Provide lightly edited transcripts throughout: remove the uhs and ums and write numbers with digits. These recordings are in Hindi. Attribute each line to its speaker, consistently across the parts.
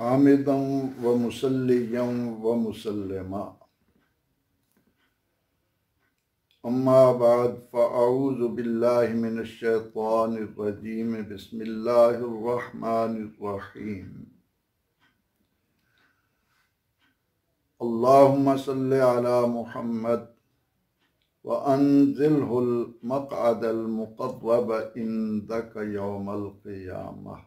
Speaker 1: हामिदम व मुसल्लियम व मुसल्लिमा अम्मा बाद फ़अऊज़ु बिल्लाहि मिनश शैतानिर रजीम बिस्मिल्लाहिर रहमानिर रहीम अल्लाहुम्मा सल्लि अला मुहम्मद व अंज़िलहुल मक़अदल मुक़र्रब इंदक यौमल क़ियामह।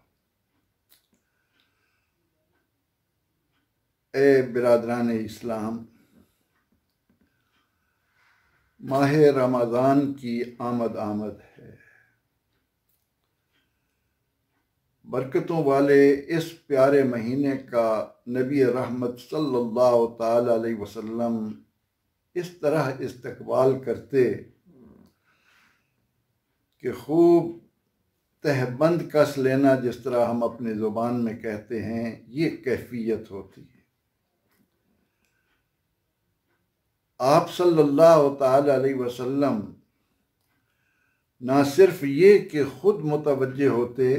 Speaker 1: ए बिरादरान इस्लाम, माह रमज़ान की आमद है। बरकतों वाले इस प्यारे महीने का नबी रहमत सल्लल्लाहु ताला अलैहि वसल्लम इस तरह इस्तकबाल करते कि खूब तहबंद कस लेना, जिस तरह हम अपनी ज़ुबान में कहते हैं, ये कैफियत होती है। आप सल्लल्लाहु ताला अलैहि वसल्लम ना सिर्फ ये कि खुद मुतवज्जे होते,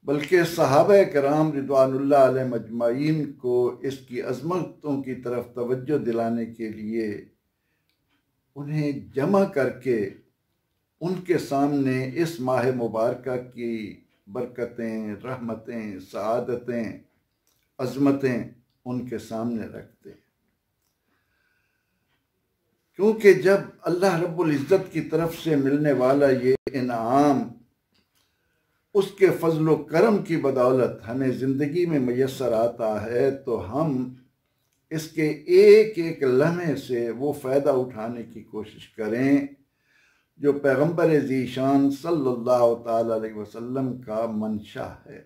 Speaker 1: बल्कि सहाबा कराम रिदवानुल्लाह अलैहिम अजमाइन को इसकी अज़मतों की तरफ तवज्जो दिलाने के लिए उन्हें जमा करके उनके सामने इस माह मुबारक की बरकतें, रहमतें, सआदतें, अज़मतें उनके सामने रखते। क्योंकि जब अल्लाह रब्बुल इज़्ज़त की तरफ से मिलने वाला ये इनाम उसके फजल करम की बदौलत हमें ज़िंदगी में मैसर आता है, तो हम इसके एक एक लम्हे से वो फ़ायदा उठाने की कोशिश करें जो पैगम्बर ज़ीशान सल्लल्लाहु ताला अलैहि वसल्लम का मंशा है।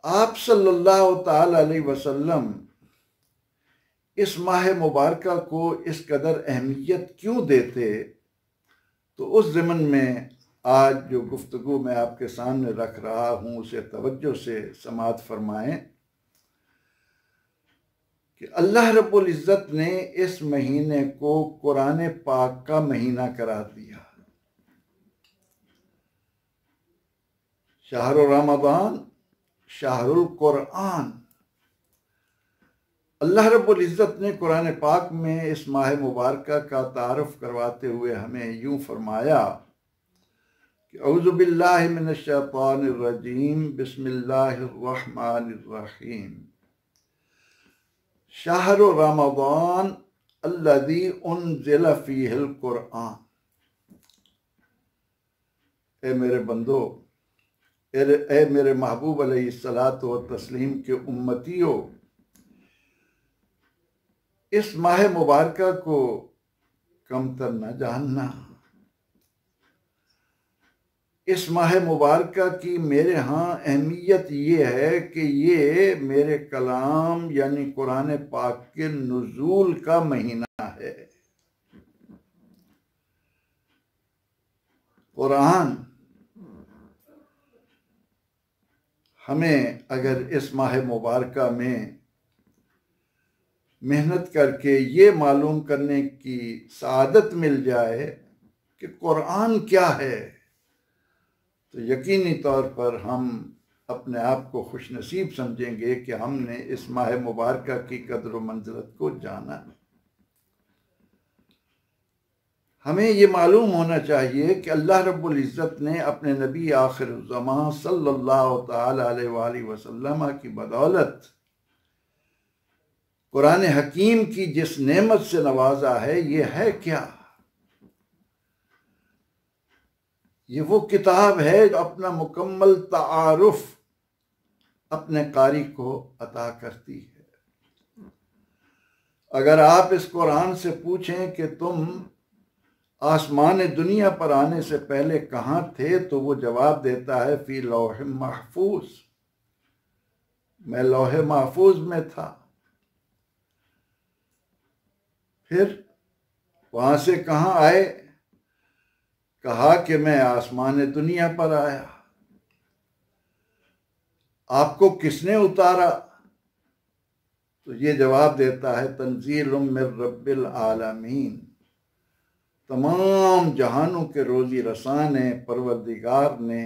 Speaker 1: आप सल्लल्लाहु ताला अलैहि वसल्लम इस माह मुबारक को इस कदर अहमियत क्यों देते, तो उस ज़मन में आज जो गुफ्तगू मैं आपके सामने रख रहा हूँ उसे तवज्जो से समाअत फरमाएं कि अल्लाह रब्बुल इज़्ज़त ने इस महीने को कुरान पाक का महीना करार दिया। शहर रमज़ान शहरुल कुरान। अल्लाह रब्बुल इज़्ज़त ने कुरान पाक में इस माह मुबारक का तारुफ करवाते हुए हमें यूँ फरमाया कि औज़ु बिल्लाहि मिनश शैतानिर रजीम बिस्मिल्लाहिर रहमानिर रहीम शहरु रमज़ान अल्लज़ी उन्ज़िला फ़ीहिल कुरआन। ए मेरे बंदो, ए मेरे महबूब अलैहिस्सलातु व तस्लीम के उम्मतियों, इस माह मुबारक को कमतर न जानना। इस माह मुबारक की मेरे यहाँ अहमियत ये है कि ये मेरे कलाम यानी कुरान पाक के नुज़ूल का महीना है। कुरान हमें अगर इस माह मुबारक में मेहनत करके ये मालूम करने की सआदत मिल जाए कि कुरान क्या है, तो यकीनी तौर पर हम अपने आप को खुशनसीब समझेंगे कि हमने इस माह मुबारक की कदर व मंज़िलत को जाना। हमें ये मालूम होना चाहिए कि अल्लाह रब्बुल इज़्ज़त ने अपने नबी आखिर ज़मां सल्लल्लाहु ताला अलैहि वसल्लम की बदौलत कुरान हकीम की जिस नेमत से नवाजा है, ये है क्या? ये वो किताब है जो अपना मुकम्मल तारुफ अपने कारी को अता करती है। अगर आप इस कुरान से पूछें कि तुम आसमान दुनिया पर आने से पहले कहाँ थे, तो वो जवाब देता है फी लौह महफूज, मैं लौह महफूज में था। फिर वहां से कहाँ आए? कहा कि मैं आसमान दुनिया पर आया। आपको किसने उतारा? तो ये जवाब देता है तंजीलुम मिर रब्बिल आलमीन, तमाम जहानों के रोजी रसा ने, परवरदिगार ने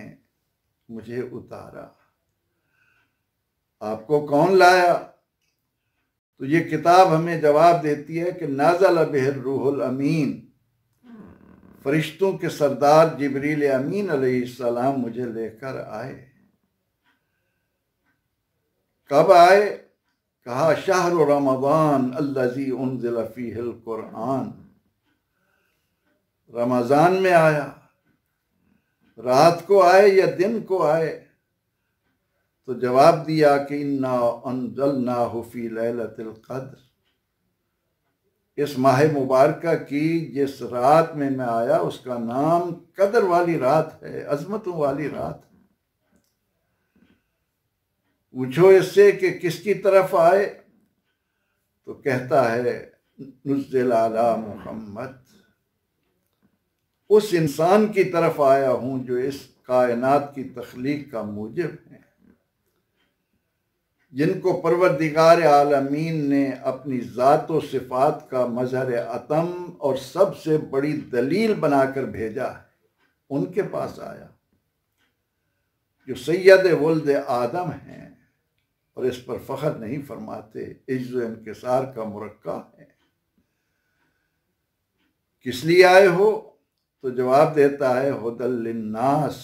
Speaker 1: मुझे उतारा। आपको कौन लाया? तो ये किताब हमें जवाब देती है कि नाज़ल बिहिर रूहुल अमीन, फरिश्तों के सरदार जिब्रील अमीन अलैहिस्सलाम मुझे लेकर आए। कब आए? कहा शहर रमज़ान अल्लज़ी उन्ज़िल फ़ीहिल कुरआन, रमज़ान में आया। रात को आए या दिन को आए? तो जवाब दिया कि इन्ना अंज़लनाहु फ़ी लैलतिल क़द्र, इस माह मुबारका की जिस रात में मैं आया उसका नाम कदर वाली रात है, अजमतों वाली रात। पूछो इससे कि किसकी तरफ आए? तो कहता है नुज़्ज़िल अला मुहम्मद, उस इंसान की तरफ आया हूं जो इस कायनात की तख्लीक का मूजिब है, जिनको परवरदिगार आलमीन ने अपनी ज़ात व सिफ़ात का मज़हर अतम और सबसे बड़ी दलील बनाकर भेजा है। उनके पास आया जो सैयद वल्द आदम हैं और इस पर फ़ख्र नहीं फरमाते, इज़्ज़ व इंकिसार का मुरक्का है। किस लिए आए हो? तो जवाब देता है हुदल लिन्नास,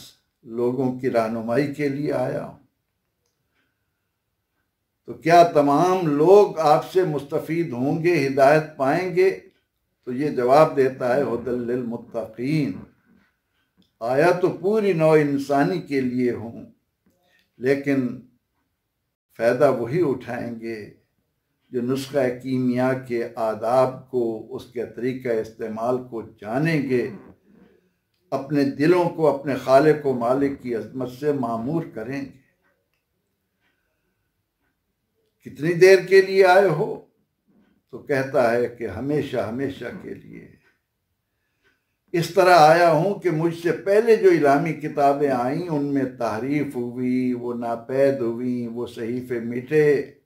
Speaker 1: लोगों की रहनुमाई के लिए आया हूं। तो क्या तमाम लोग आपसे मुस्तफ़ीद होंगे, हिदायत पाएंगे? तो ये जवाब देता है हुदल लिल मुत्तकीन, आया तो पूरी नौ इंसानी के लिए हूँ, लेकिन फ़ायदा वही उठाएंगे जो नुस्खा कीमिया के आदाब को, उसके तरीक़ा इस्तेमाल को जानेंगे, अपने दिलों को अपने खालिक व मालिक की अज़मत से मामूर करेंगे। कितनी देर के लिए आए हो? तो कहता है कि हमेशा हमेशा के लिए। इस तरह आया हूं कि मुझसे पहले जो इलामी किताबें आईं उनमें तहरीफ हुई, वो नापैद हुई, वो सहीफे मिटे,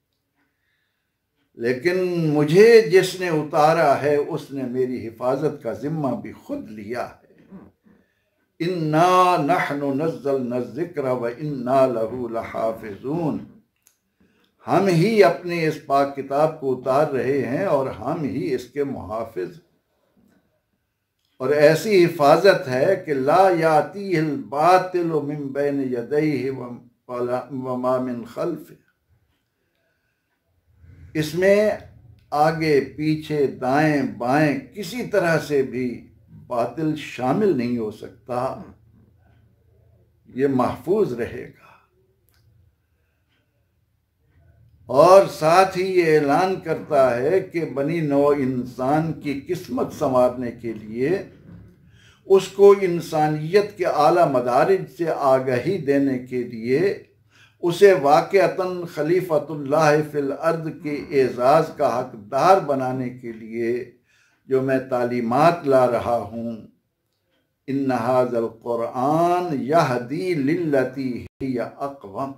Speaker 1: लेकिन मुझे जिसने उतारा है उसने मेरी हिफाजत का जिम्मा भी खुद लिया है। इन्ना नहनु नज़्ज़लना ज़िक्र व इन्ना लहू लहाफ़िज़ून, हम ही अपने इस पाक किताब को उतार रहे हैं और हम ही इसके मुहाफिज। और ऐसी हिफाजत है कि ला यातीहिल बातिलु मिन बैन यदैहि व मा मिन खल्फ़िही, इसमें आगे पीछे दाएं बाएं किसी तरह से भी बातिल शामिल नहीं हो सकता, ये महफूज रहेगा। और साथ ही ये ऐलान करता है कि बनी नौ इंसान की किस्मत संवारने के लिए, उसको इंसानियत के आला मदारिज से आगाही देने के लिए, उसे वाक़अतन खलीफतुल्लाह फिल अर्द के एजाज़ का हकदार बनाने के लिए जो मैं तालीमात ला रहा हूँ, इन्ना हाज़ल कुरआन यहदी लिल्लती हिय अक़वम,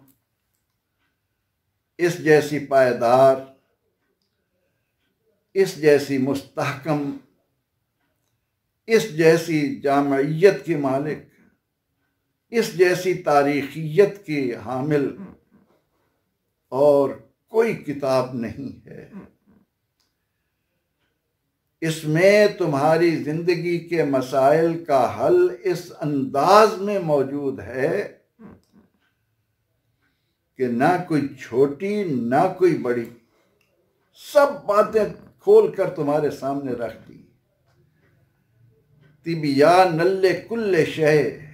Speaker 1: इस जैसी पायदार, इस जैसी मुस्तहकम, इस जैसी जामइयत की मालिक, इस जैसी तारीखियत की हामिल और कोई किताब नहीं है। इसमें तुम्हारी जिंदगी के मसाइल का हल इस अंदाज में मौजूद है कि ना कोई छोटी ना कोई बड़ी, सब बातें खोल कर तुम्हारे सामने रख दी। तिबियान नल्ले कुल्ले शय,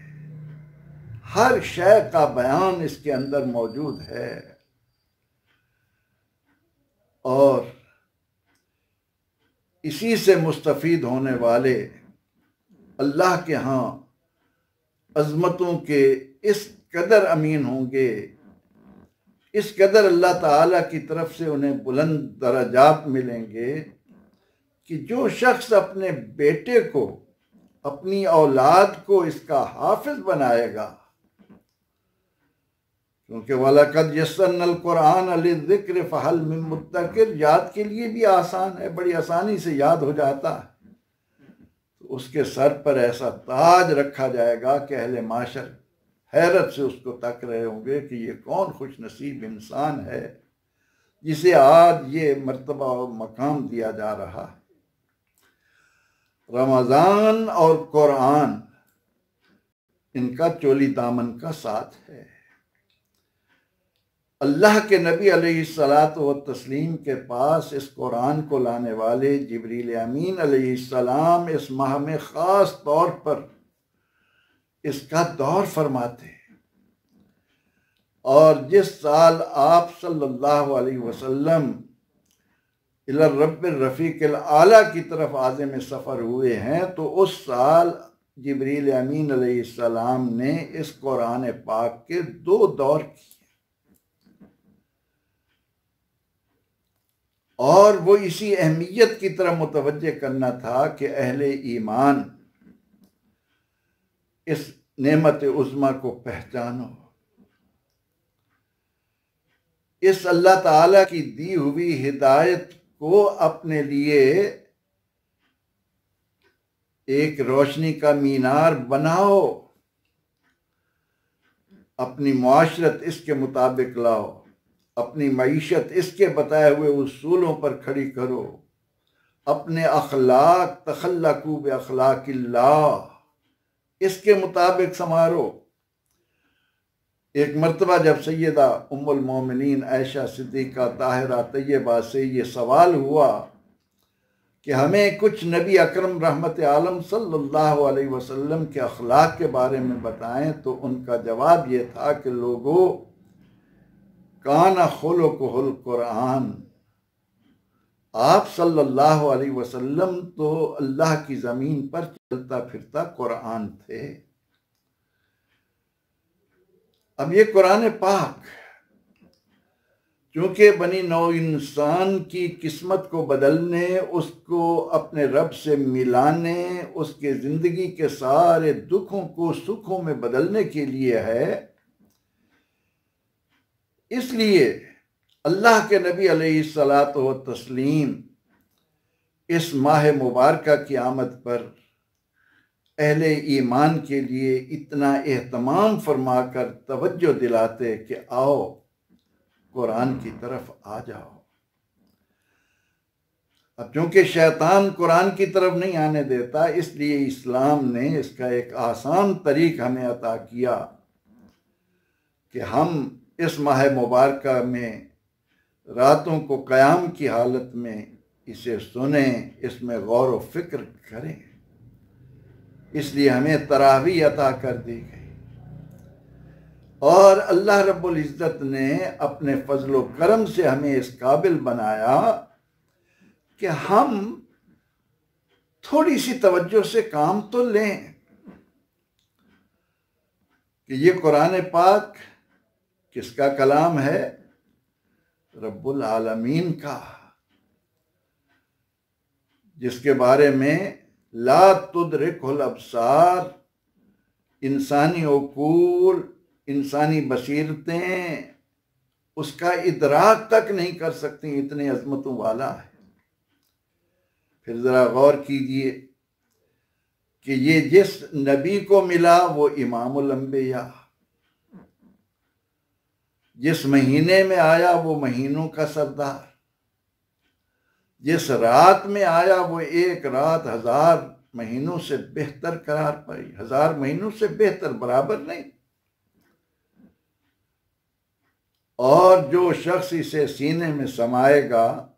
Speaker 1: हर शय का बयान इसके अंदर मौजूद है। और इसी से मुस्तफ़ीद होने वाले अल्लाह के यहाँ अज़मतों के इस कदर अमीन होंगे, इस कदर अल्लाह ताला की तरफ से उन्हें बुलंद दराजात मिलेंगे कि जो शख्स अपने बेटे को, अपनी औलाद को इसका हाफिज बनाएगा, क्योंकि वलक़द यस्सरनल कुरआन लिज़्ज़िक्र फ़हल मिन मुद्दकिर, याद के लिए भी आसान है, बड़ी आसानी से याद हो जाता है। तो उसके सर पर ऐसा ताज रखा जाएगा कि अहले माशर हैरत से उसको तक रहे होंगे कि ये कौन खुश नसीब इंसान है जिसे आज ये मर्तबा और मकाम दिया जा रहा है। रमज़ान और कुरान इनका चोली दामन का साथ है। अल्लाह के नबी अलैहिस्सलातु व तस्लीम के पास इस कुरान को लाने वाले जिब्रील अमीन अलैहिस्सलाम इस माह में ख़ास तौर पर इसका दौर फरमाते हैं। और जिस साल आप सल्लल्लाहु अलैहि वसल्लम इला रब्बिर रफ़ीक़िल आला की तरफ आज़िम सफ़र हुए हैं, तो उस साल जिब्रील अमीन अलैहिस्सलाम ने इस कुरान पाक के 2 दौर किए और वो इसी अहमियत की तरफ मुतवज्जे करना था कि अहले ईमान इस नेमत उज़्मा को पहचानो, इस अल्लाह ताला की दी हुई हिदायत को अपने लिए एक रोशनी का मीनार बनाओ, अपनी मुआशरत इसके मुताबिक लाओ, अपनी मईशत इसके बताए हुए उसूलों पर खड़ी करो, अपने अखलाक तखल्लकू बि अखलाकिल्लाह इसके मुताबिक संवारो। एक मर्तबा जब सैयदा उम्मुल मोमिनीन आयशा सिद्दीक़ा ताहिरा तैयबा से ये सवाल हुआ कि हमें कुछ नबी अकरम रहमत आलम सल्लल्लाहु अलैहि वसल्लम के अखलाक के बारे में बताएं, तो उनका जवाब ये था कि लोगों, काना खुलुकुहुल कुरान, आप सल्लल्लाहु अलैहि वसल्लम तो अल्लाह की ज़मीन पर चलता फिरता कुरान थे। अब ये कुरान पाक चूँकि बनी नौ इंसान की किस्मत को बदलने, उसको अपने रब से मिलाने, उसके ज़िंदगी के सारे दुखों को सुखों में बदलने के लिए है, इसलिए अल्लाह के नबी अलैहिस्सलातु व तस्लीम इस माह मुबारका की आमद पर अहले ईमान के लिए इतना एहतमाम फरमाकर तवज्जो दिलाते कि आओ कुरान की तरफ आ जाओ। अब चूंकि शैतान कुरान की तरफ नहीं आने देता, इसलिए इस्लाम ने इसका एक आसान तरीक़ हमें अता किया कि हम इस माह मुबारका में रातों को क़याम की हालत में इसे सुने, इसमें गौर व फिक्र करें। इसलिए हमें तरावी अता कर दी गई और अल्लाह रब्बुल इज़्ज़त ने अपने फजल व करम से हमें इस काबिल बनाया कि हम थोड़ी सी तवज्जो से काम तो लें कि ये कुरान पाक किसका कलाम है? रब्बुल आलमीन का, जिसके बारे में ला तुदरिकुल अब्सार, इंसानी उकूल, इंसानी बसीरतें उसका इदराक तक नहीं कर सकती, इतनी अजमतों वाला है। फिर ज़रा गौर कीजिए कि ये जिस नबी को मिला वो इमामुल अंबिया, जिस महीने में आया वो महीनों का सरदार, जिस रात में आया वो एक रात 1000 महीनों से बेहतर करार पाई। 1000 महीनों से बेहतर, बराबर नहीं। और जो शख्स इसे सीने में समाएगा,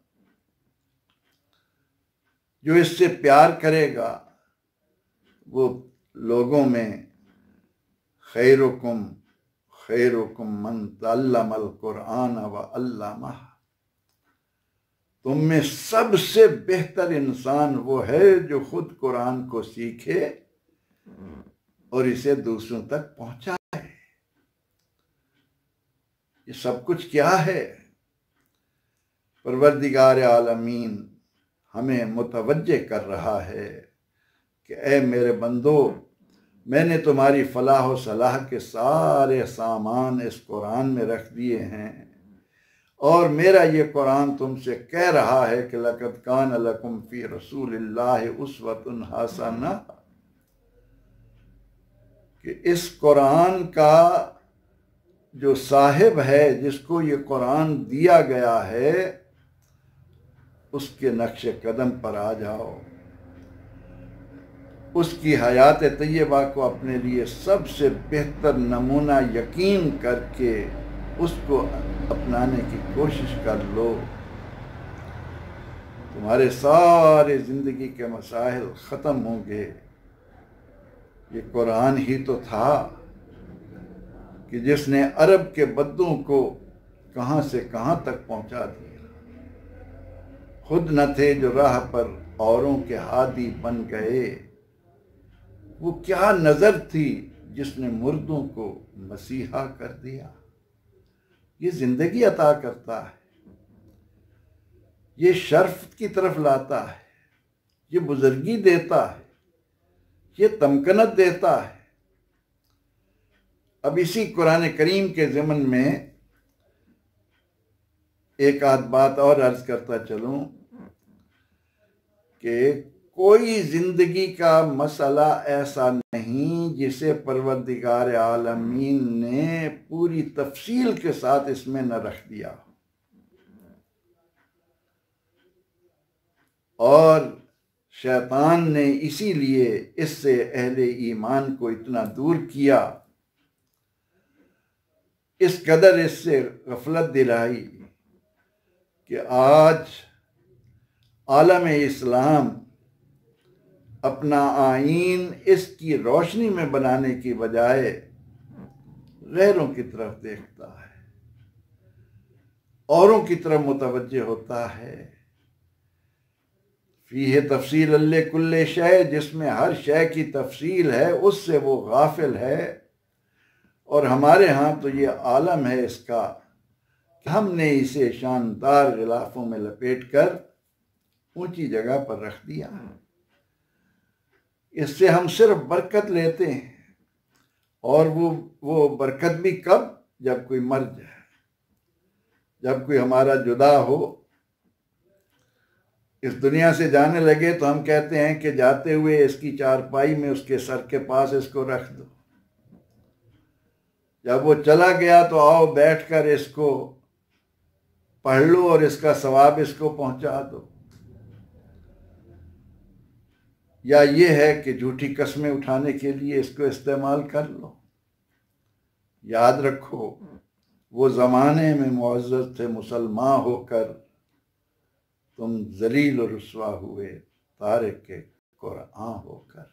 Speaker 1: जो इससे प्यार करेगा, वो लोगों में खैरुकुम खैरुकुम मन तअल्लमल कुरान व अल्लमह, तुम में सबसे बेहतर इंसान वो है जो खुद कुरान को सीखे और इसे दूसरों तक पहुंचाए। ये सब कुछ क्या है? परवरदिगार आलमीन हमें मुतवज्जे कर रहा है कि ऐ मेरे बंदो, मैंने तुम्हारी फलाह व सलाह के सारे सामान इस कुरान में रख दिए हैं और मेरा ये कुरान तुमसे कह रहा है कि लक़द कान लकुम फ़ी रसूलिल्लाहि उस्वतुन हसना, कि इस कुरान का जो साहिब है, जिसको ये कुरान दिया गया है, उसके नक्श कदम पर आ जाओ, उसकी हयात तैयबा को अपने लिए सबसे बेहतर नमूना यकीन करके उसको अपनाने की कोशिश कर लो। तुम्हारे सारे ज़िंदगी के मसाइल ख़त्म होंगे। ये कुरान ही तो था कि जिसने अरब के बद्दों को कहाँ से कहाँ तक पहुँचा दिया। खुद न थे जो राह पर औरों के हादी बन गए। वो क्या नज़र थी जिसने मुर्दों को मसीहा कर दिया। ये ज़िंदगी अता करता है, ये शर्फ की तरफ लाता है, ये बुजुर्गी देता है, ये तमकनत देता है। अब इसी कुरान करीम के ज़िमन में एक आध बात और अर्ज करता चलूं कि कोई जिंदगी का मसला ऐसा नहीं जिसे परवरदिगार आलमीन ने पूरी तफसील के साथ इसमें न रख दिया। और शैतान ने इसीलिए इससे अहले ईमान को इतना दूर किया, इस कदर इससे गफलत दिलाई कि आज आलम इस्लाम अपना आईन इसकी रोशनी में बनाने की बजाय गैरों की तरफ देखता है, औरों की तरफ मुतवज्जे होता है। फीहे तफसील अल्ले कुल्ले शय, जिसमें हर शय की तफसील है, उससे वो गाफिल है। और हमारे यहाँ तो ये आलम है इसका कि हमने इसे शानदार गिलाफों में लपेट कर ऊंची जगह पर रख दिया। इससे हम सिर्फ बरकत लेते हैं, और वो बरकत भी कब? जब कोई मर जाए, जब कोई हमारा जुदा हो, इस दुनिया से जाने लगे, तो हम कहते हैं कि जाते हुए इसकी चारपाई में उसके सर के पास इसको रख दो। जब वो चला गया तो आओ बैठकर इसको पढ़ लो और इसका सवाब इसको पहुंचा दो। या ये है कि झूठी कस्में उठाने के लिए इसको इस्तेमाल कर लो। याद रखो, वो ज़माने में मुअज़्ज़ज़ थे मुसलमान होकर, तुम ज़लील और रुस्वा हुए तारिक के कुरान होकर।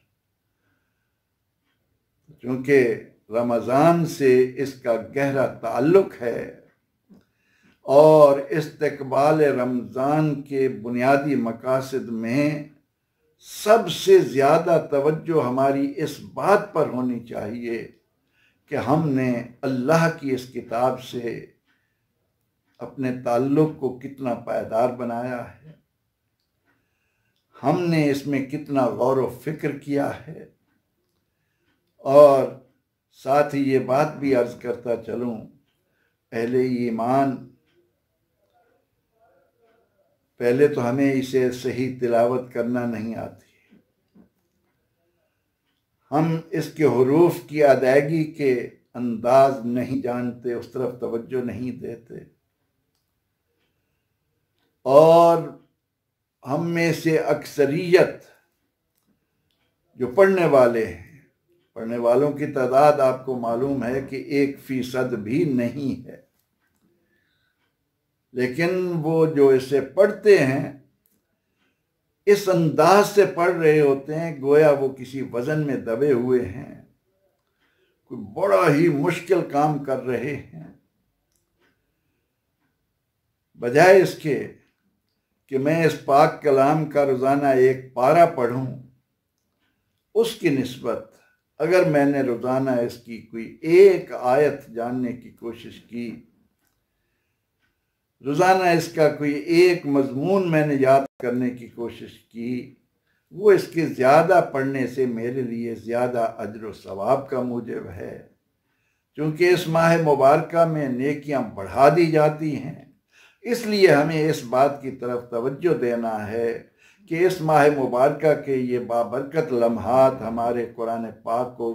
Speaker 1: चूँकि रमज़ान से इसका गहरा ताल्लुक़ है और इस्तक़बाल रमज़ान के बुनियादी मकासद में सबसे ज़्यादा तवज्जो हमारी इस बात पर होनी चाहिए कि हमने अल्लाह की इस किताब से अपने ताल्लुक़ को कितना पायदार बनाया है, हमने इसमें कितना गौर व फिक्र किया है। और साथ ही ये बात भी अर्ज़ करता चलूँ, अहले ईमान, पहले तो हमें इसे सही तिलावत करना नहीं आती, हम इसके हुरूफ की अदायगी के अंदाज नहीं जानते, उस तरफ तवज्जो नहीं देते, और हम में से अक्सरियत जो पढ़ने वाले हैं, पढ़ने वालों की तादाद आपको मालूम है कि 1% भी नहीं है, लेकिन वो जो इसे पढ़ते हैं इस अंदाज से पढ़ रहे होते हैं गोया वो किसी वजन में दबे हुए हैं, कोई बड़ा ही मुश्किल काम कर रहे हैं। बजाय इसके कि मैं इस पाक कलाम का रोज़ाना एक पारा पढ़ूं, उसकी निस्बत अगर मैंने रोज़ाना इसकी कोई एक आयत जानने की कोशिश की, रोज़ाना इसका कोई एक मजमून मैंने याद करने की कोशिश की, वो इसके ज़्यादा पढ़ने से मेरे लिए ज़्यादा अज्र व सवाब का मूजिब है। क्योंकि इस माह मुबारका में नेकियां बढ़ा दी जाती हैं, इसलिए हमें इस बात की तरफ तवज्जो देना है कि इस माह मुबारका के ये बाबरकत लम्हात हमारे कुरान पाक को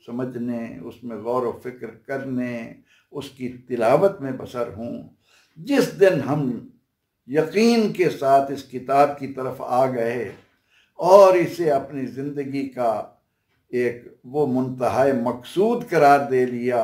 Speaker 1: समझने, उसमें गौर व फिक्र करने, उसकी तिलावत में बसर हूँ। जिस दिन हम यकीन के साथ इस किताब की तरफ आ गए और इसे अपनी ज़िंदगी का एक वो मुंतहाए मकसूद करार दे लिया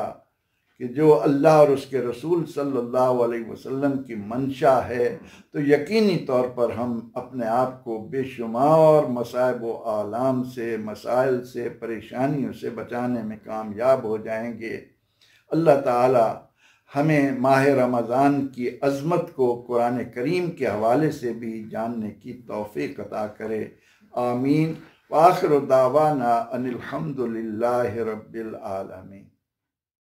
Speaker 1: कि जो अल्लाह और उसके रसूल सल्लल्लाहु अलैहि वसल्लम की मंशा है, तो यकीनी तौर पर हम अपने आप को बेशुमार मसाइब व आलाम से, मसाइल से, परेशानियों से बचाने में कामयाब हो जाएंगे। अल्लाह ताला हमें माह रमज़ान की अज़मत को कुरान करीम के हवाले से भी जानने की तौफ़ीक़ अता करे। आमीन। व आखिर दावाना अनिल हम्दुलिल्लाहि रब्बिल आलमीन।